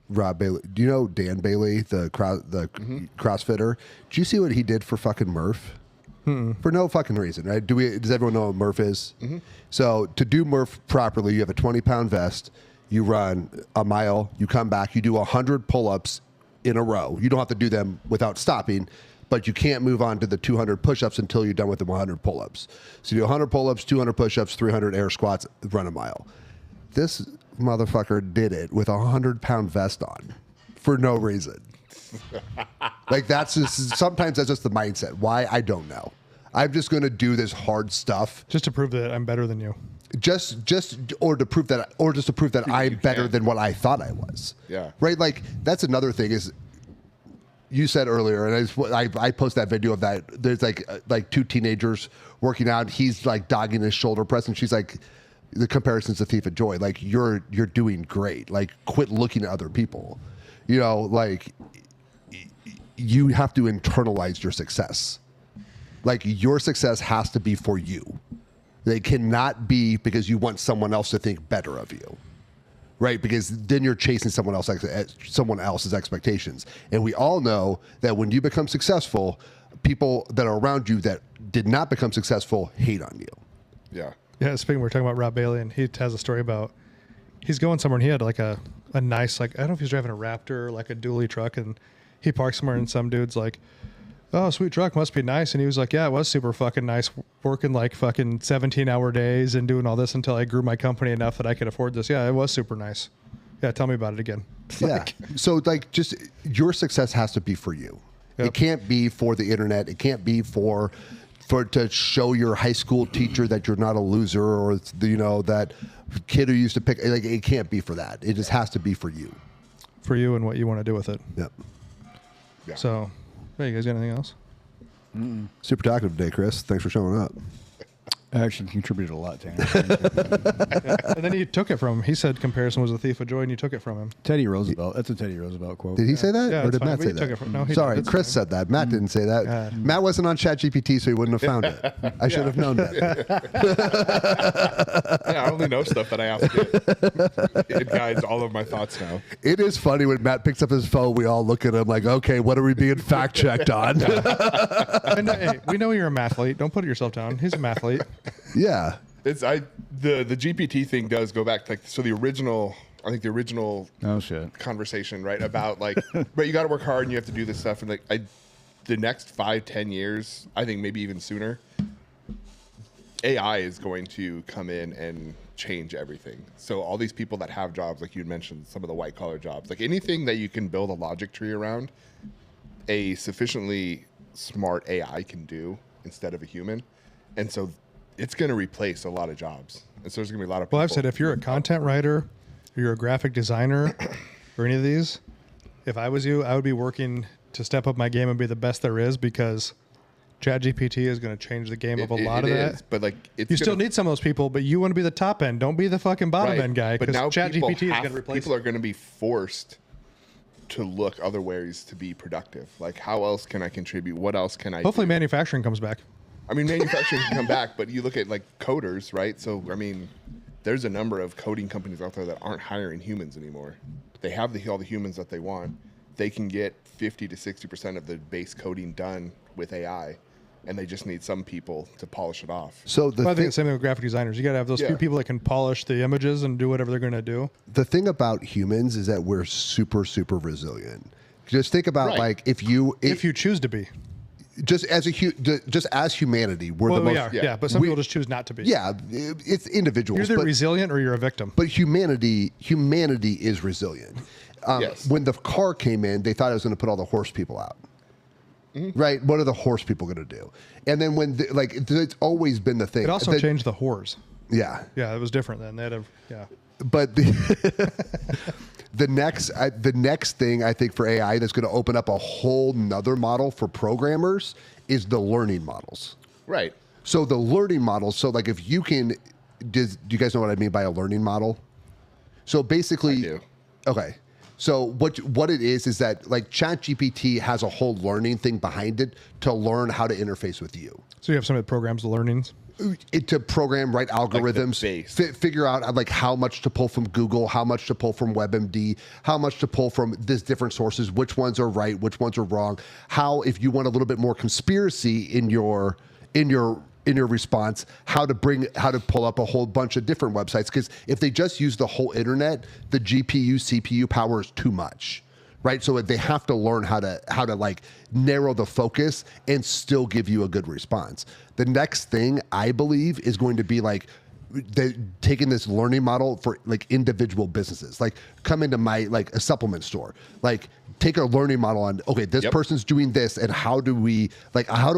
Rob Bailey. Do you know Dan Bailey, the CrossFitter? Did you see what he did for fucking Murph? For no fucking reason, right? Does everyone know what Murph is? Mm-hmm. So to do Murph properly, you have a 20-pound vest. You run a mile. You come back. You do 100 pull-ups in a row. You don't have to do them without stopping, but you can't move on to the 200 push-ups until you're done with the 100 pull-ups. So you do 100 pull-ups, 200 push-ups, 300 air squats, run a mile. This motherfucker did it with a 100-pound vest on. for no reason. Like that's just sometimes that's just the mindset. Why? I don't know. I'm just going to do this hard stuff Just to prove that I'm better than you. just to prove that I'm better than what I thought I was. Yeah. Right. Like that's another thing is you said earlier, and I post that video of that. There's like two teenagers working out. He's like dogging his shoulder press, and she's like, the comparison's a thief of joy. Like you're doing great. Like quit looking at other people. You know, like you have to internalize your success. Like your success has to be for you. They cannot be because you want someone else to think better of you, right? Because then you're chasing someone else's expectations. And we all know that when you become successful, people that are around you that did not become successful hate on you. Yeah. Yeah, speaking, we're talking about Rob Bailey, and he has a story about he's going somewhere, and he had like a nice, like, I don't know if he's driving a Raptor, like a dually truck, and he parks somewhere, and some dude's like, oh, sweet truck, must be nice. And he was like, yeah, it was super fucking nice, working like fucking 17-hour days and doing all this until I grew my company enough that I could afford this. Yeah, it was super nice. Yeah, tell me about it again. Yeah. So like just your success has to be for you. Yep. It can't be for the internet. It can't be for to show your high school teacher that you're not a loser, or that kid who used to pick. Like it can't be for that. It just has to be for you. For you and what you want to do with it. Yep. Yeah. So, hey, you guys got anything else? Super talkative today, Chris. Thanks for showing up. I actually contributed a lot to him. And then you took it from him. He said comparison was a thief of joy, and you took it from him. Teddy Roosevelt. That's a Teddy Roosevelt quote. Did he say that, Yeah, or it's did fine, Matt but say you took that? it from- no, he Sorry, did. It's Chris fine. said that. Matt didn't say that. God. Matt wasn't on ChatGPT, so he wouldn't have found it. I should have known that. Yeah, I only know stuff that I ask it. It guides all of my thoughts now. It is funny when Matt picks up his phone. We all look at him like, okay, what are we being fact checked on? And, hey, we know you're a mathlete. Don't put yourself down. He's a mathlete. Yeah. The GPT thing does go back to the original Oh shit. conversation, right? About like, but you got to work hard and you have to do this stuff. And the next 5-10 years, I think maybe even sooner, AI is going to come in and change everything. So all these people that have jobs, like you mentioned, some of the white collar jobs, like anything that you can build a logic tree around, a sufficiently smart AI can do instead of a human. And so it's going to replace a lot of jobs. And so there's going to be a lot of people. Well, I've said if you're a content writer, or you're a graphic designer, or any of these, if I was you, I would be working to step up my game and be the best there is, because ChatGPT is going to change the game of a lot of that. But like, it's You still need some of those people, but you want to be the top end. Don't be the fucking bottom end guy, But because now ChatGPT is going to replace people are going to be forced to look other ways to be productive. Like, how else can I contribute? What else can I Hopefully do? manufacturing comes back. I mean, manufacturing can come back, but you look at like coders, right? So, I mean, there's a number of coding companies out there that aren't hiring humans anymore. They have all the humans that they want. They can get 50 to 60% of the base coding done with AI, and they just need some people to polish it off. So Well, I think the same thing with graphic designers. You got to have those few Yeah. people that can polish the images and do whatever they're going to do. the thing about humans is that we're super, super resilient. Just think about Right. like if you choose to be. just as humanity, we're Well, the we most. are, yeah. yeah, but some We- people just choose not to be. Yeah, it's individuals. You're either but, resilient or you're a victim. but humanity is resilient. Yes. When the car came in, they thought it was going to put all the horse people out. Mm-hmm. Right? What are the horse people going to do? And then it's always been the thing. It also that- changed the whores. Yeah. Yeah, it was different then. They had But the next thing I think for AI that's going to open up a whole nother model for programmers is the learning models. Right. So the learning models. So like if you can, do you guys know what I mean by a learning model? So basically, I do. Okay. So what it is that like ChatGPT has a whole learning thing behind it to learn how to interface with you. So you have some of the programs, the learnings. To program, write algorithms, base. figure out like how much to pull from Google, how much to pull from WebMD, how much to pull from these different sources, which ones are right, which ones are wrong. How, if you want a little bit more conspiracy in your response, how to pull up a whole bunch of different websites. Because if they just use the whole internet, the GPU, CPU power is too much. Right, so they have to learn how to like narrow the focus and still give you a good response. The next thing I believe is going to be like taking this learning model for like individual businesses, like come into my like a supplement store, like take a learning model on, okay, this person's doing this, and how do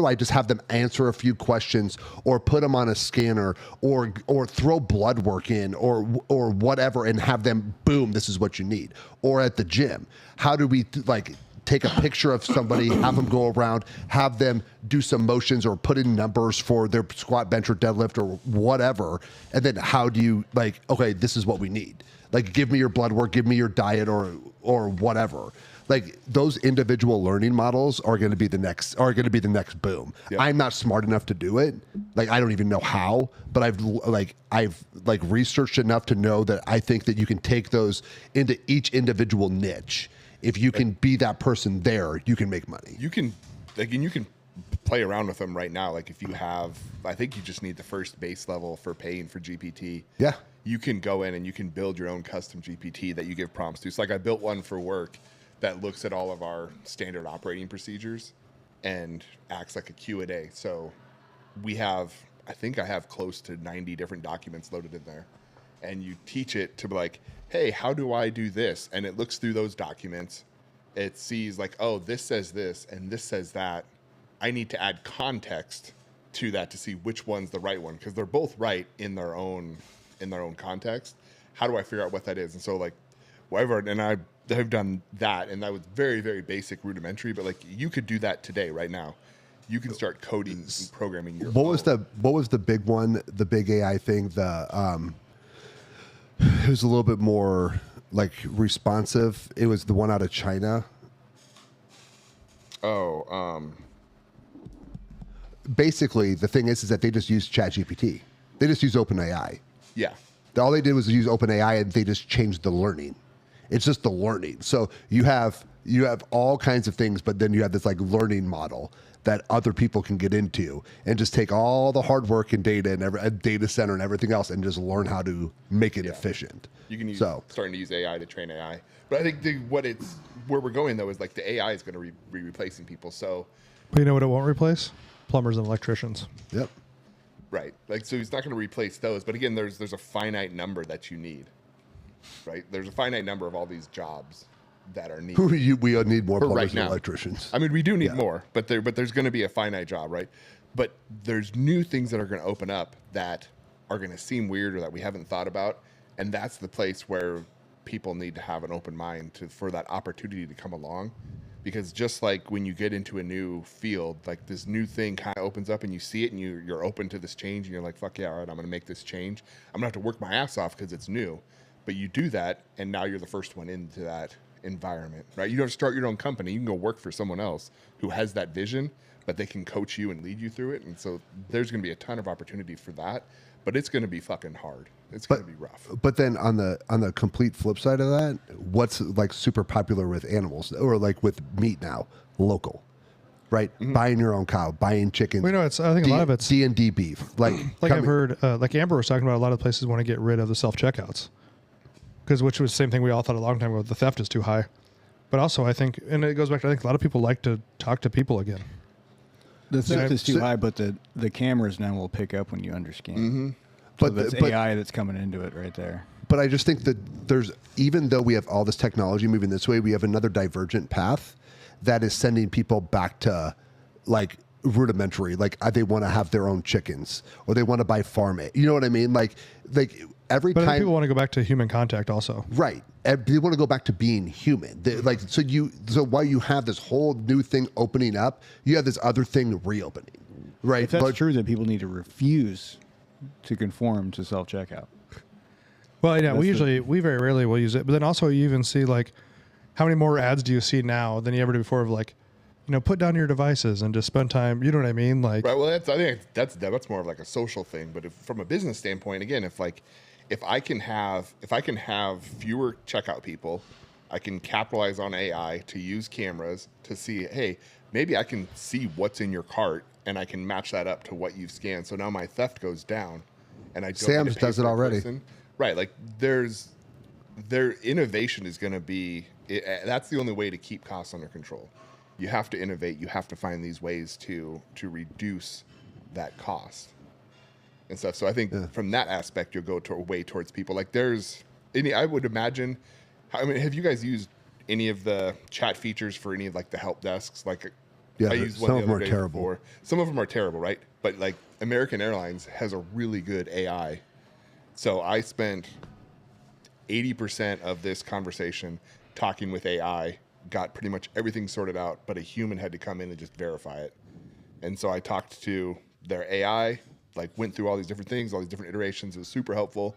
I just have them answer a few questions, or put them on a scanner, or throw blood work in, or whatever, and have them, boom, this is what you need. Or at the gym, how do we like take a picture of somebody, have them go around, have them do some motions or put in numbers for their squat, bench, or deadlift or whatever. And then how do you like, okay, this is what we need. Like, give me your blood work, give me your diet or whatever. Like, those individual learning models are going to be the next boom. Yep. I'm not smart enough to do it. Like, I don't even know how, but I've researched enough to know that I think that you can take those into each individual niche. If you can be that person there, you can make money. You can, like, and you can play around with them right now. Like, if you have, I think you just need the first base level for paying for GPT. Yeah. You can go in and you can build your own custom GPT that you give prompts to. So, like, I built one for work that looks at all of our standard operating procedures and acts like a Q&A. So I think I have close to 90 different documents loaded in there. And you teach it to be like, hey, how do I do this? And it looks through those documents. It sees like, oh, this says this and this says that. I need to add context to that to see which one's the right one, because they're both right in their own context. How do I figure out what that is? And so like whatever, and I've done that, and that was very, very basic, rudimentary, but like you could do that today, right now. You can start coding and programming your What was the big one, the big AI thing, it was a little bit more like responsive. It was the one out of China. Basically, the thing is that they just use ChatGPT. They just use OpenAI. Yeah. All they did was use OpenAI, and they just changed the learning. It's just the learning. So you have all kinds of things, but then you have this like learning model that other people can get into and just take all the hard work and data and a data center and everything else and just learn how to make it efficient. You can starting to use AI to train AI. But I think where we're going though is like the AI is going to be replacing people. So, but you know what it won't replace? Plumbers and electricians. Yep. Right. Like, so he's not going to replace those. But again, there's a finite number that you need. Right. There's a finite number of all these jobs that are needed. We need more plumbers right and now. electricians. I mean, we do need more, but there's going to be a finite job, right? But there's new things that are going to open up that are going to seem weird or that we haven't thought about, and that's the place where people need to have an open mind for that opportunity to come along. Because just like when you get into a new field, like this new thing kind of opens up and you see it and you're open to this change and you're like, fuck yeah, all right, I'm going to make this change. I'm going to have to work my ass off because it's new. But you do that, and now you're the first one into that environment, right? You don't start your own company. You can go work for someone else who has that vision, but they can coach you and lead you through it. And so there's going to be a ton of opportunity for that, but it's going to be fucking hard. It's going to be rough. But then on the complete flip side of that, what's like super popular with animals or like with meat now? Local, right? Mm-hmm. Buying your own cow, buying chickens. Well, I think a lot of it's D&D beef. Like I've heard, like Amber was talking about, a lot of places want to get rid of the self-checkouts. Which was the same thing we all thought a long time ago. The theft is too high, but also I think, and it goes back to, I think a lot of people like to talk to people again. The theft is too high, but the cameras now will pick up when you underscan. Mm-hmm. So that's AI that's coming into it right there. But I just think that even though we have all this technology moving this way, we have another divergent path that is sending people back to like rudimentary, like they want to have their own chickens or they want to buy farm it. You know what I mean? Like every but time people want to go back to human contact also. Right. They want to go back to being human. So while you have this whole new thing opening up, you have this other thing reopening. Right. If that's true, then people need to refuse to conform to self-checkout. Well, yeah, we very rarely will use it. But then also you even see like how many more ads do you see now than you ever did before of like, put down your devices and just spend time. You know what I mean? Like, right. Well, I think that's more of like a social thing. But from a business standpoint, again, if I can have fewer checkout people, I can capitalize on AI to use cameras to see, hey, maybe I can see what's in your cart and I can match that up to what you've scanned. So now my theft goes down, and I don't Sam's does it already. Person. Right. Like their innovation is going to be. That's the only way to keep costs under control. You have to innovate. You have to find these ways to reduce that cost. and stuff. So I think from that aspect, you'll go way towards people. Like I would imagine. I mean, have you guys used any of the chat features for any of like the help desks? Like, Yeah, I used some one of the them other are day terrible. before. Some of them are terrible, right? But like American Airlines has a really good AI. So I spent 80% of this conversation talking with AI, got pretty much everything sorted out, but a human had to come in and just verify it. And so I talked to their AI, like went through all these different things, all these different iterations. It was super helpful.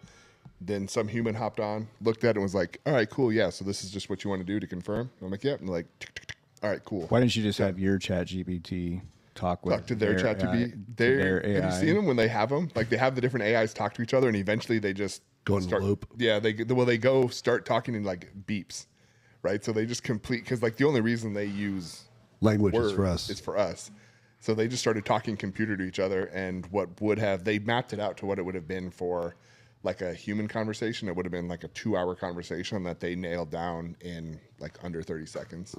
Then some human hopped on, looked at it and was like, all right, cool. Yeah. So this is just what you want to do to confirm. And I'm like, yep. And like, tick, tick, tick. All right, cool. Why didn't you just have your chat GPT talk with To their chat to be their there. Have you seen them when they have them? Like they have the different AIs talk to each other, and eventually they just Go in start, loop. Yeah, they go start talking in like beeps, right? So they just complete because like the only reason they use Language is words for us. is for us. So they just started talking computer to each other, and they mapped it out to what it would have been for like a human conversation. It would have been like a 2-hour conversation that they nailed down in like under 30 seconds.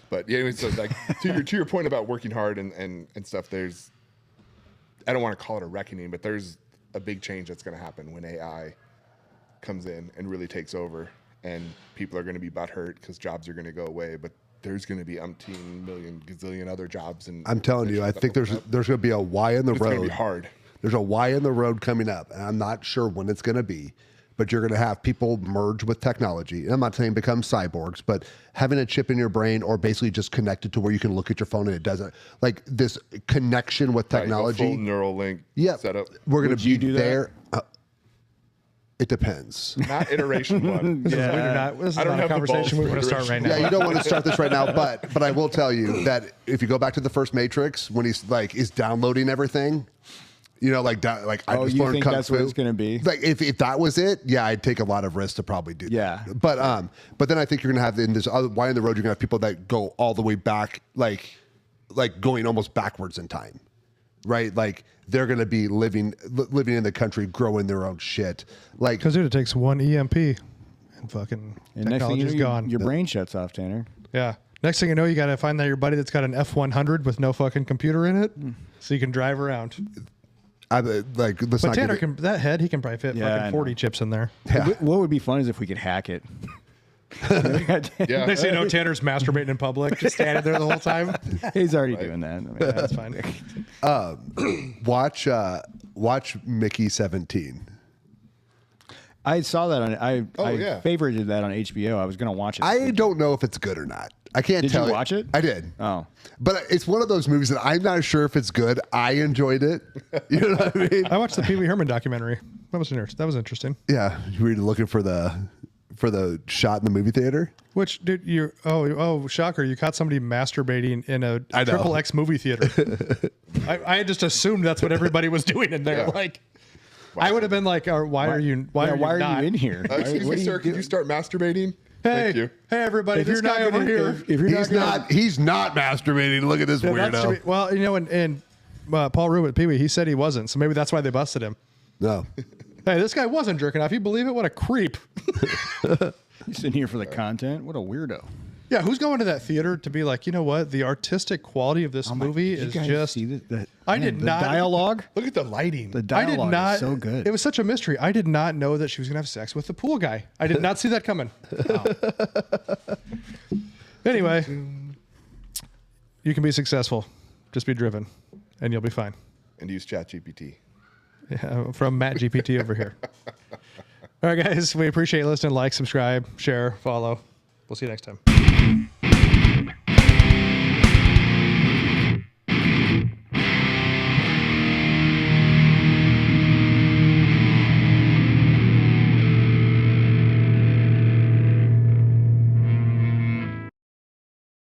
But yeah, anyway, so like to your point about working hard and stuff, I don't want to call it a reckoning, but there's a big change that's going to happen when AI comes in and really takes over, and people are going to be butthurt because jobs are going to go away, but there's going to be umpteen million gazillion other jobs. And I'm telling you, I think there's going to be a Y in the it's going to road. be hard. There's a Y in the road coming up, and I'm not sure when it's going to be. But you're going to have people merge with technology. And I'm not saying become cyborgs, but having a chip in your brain or basically just connected to where you can look at your phone and it doesn't. Like this connection with technology. Full neural link setup. We're going Would to you be do that? there. It depends. Not iteration one. This is not I don't a have the conversation we balls want to for start right now. Yeah, you don't want to start this right now, but I will tell you that if you go back to the first Matrix, when he's like is downloading everything, you know, like I Oh, just you learned think Kung that's Fu. what it's going to be? Like if that was it, yeah, I'd take a lot of risks to probably do Yeah. that. But then I think you're gonna have in this other Y in the road, you're gonna have people that go all the way back, like going almost backwards in time, right? Like they're gonna be living in the country, growing their own shit. Like Because dude, it takes one EMP and fucking And next thing you know, technology's gone. your brain shuts off, Tanner. Yeah. Next thing you know, you got to find that your buddy that's got an F100 with no fucking computer in it, so you can drive around. let's But not Tanner get it. that head, he can probably fit Yeah, I fucking 40 chips in there. What would be fun is if we could hack it. Yeah. Next thing you know, Tanner's masturbating in public, just standing there the whole time. He's already doing that. I mean, That's fine. Watch Mickey 17. I saw that on. I yeah. favorited that on HBO. I was going to watch it. I don't know if it's good or not. I can't Did tell. you watch it? I did. Oh. But it's one of those movies that I'm not sure if it's good. I enjoyed it. You know what I mean? I watched the Pee Wee Herman documentary. That was interesting. Yeah, you were looking for the shot in the movie theater. Which, dude, shocker! You caught somebody masturbating in a I know. triple X movie theater. I just assumed that's what everybody was doing in there. Yeah. Like, I would have been like, why are you not in here? Excuse What me, are sir. you Could you start masturbating? Hey, Thank you. hey, everybody! If This you're not guy over gonna- here. if you're not gonna- He's not masturbating. Look at this Yeah, that should weirdo. be- well, you know, and Paul Rudd with Pee Wee, he said he wasn't, so maybe that's why they busted him. No. Hey, this guy wasn't jerking off. You believe it? What a creep! He's sitting here for the content. What a weirdo. Yeah, who's going to that theater to be like, you know what? The artistic quality of this movie Did you is guys just. see the I did the not- dialogue. Look at the lighting. The I did dialogue not. is so good. It was such a mystery. I did not know that she was going to have sex with the pool guy. I did not see that coming. Anyway, you can be successful. Just be driven, and you'll be fine. And use ChatGPT. Yeah, from Matt GPT over here. All right, guys. We appreciate you listening. Like, subscribe, share, follow. We'll see you next time.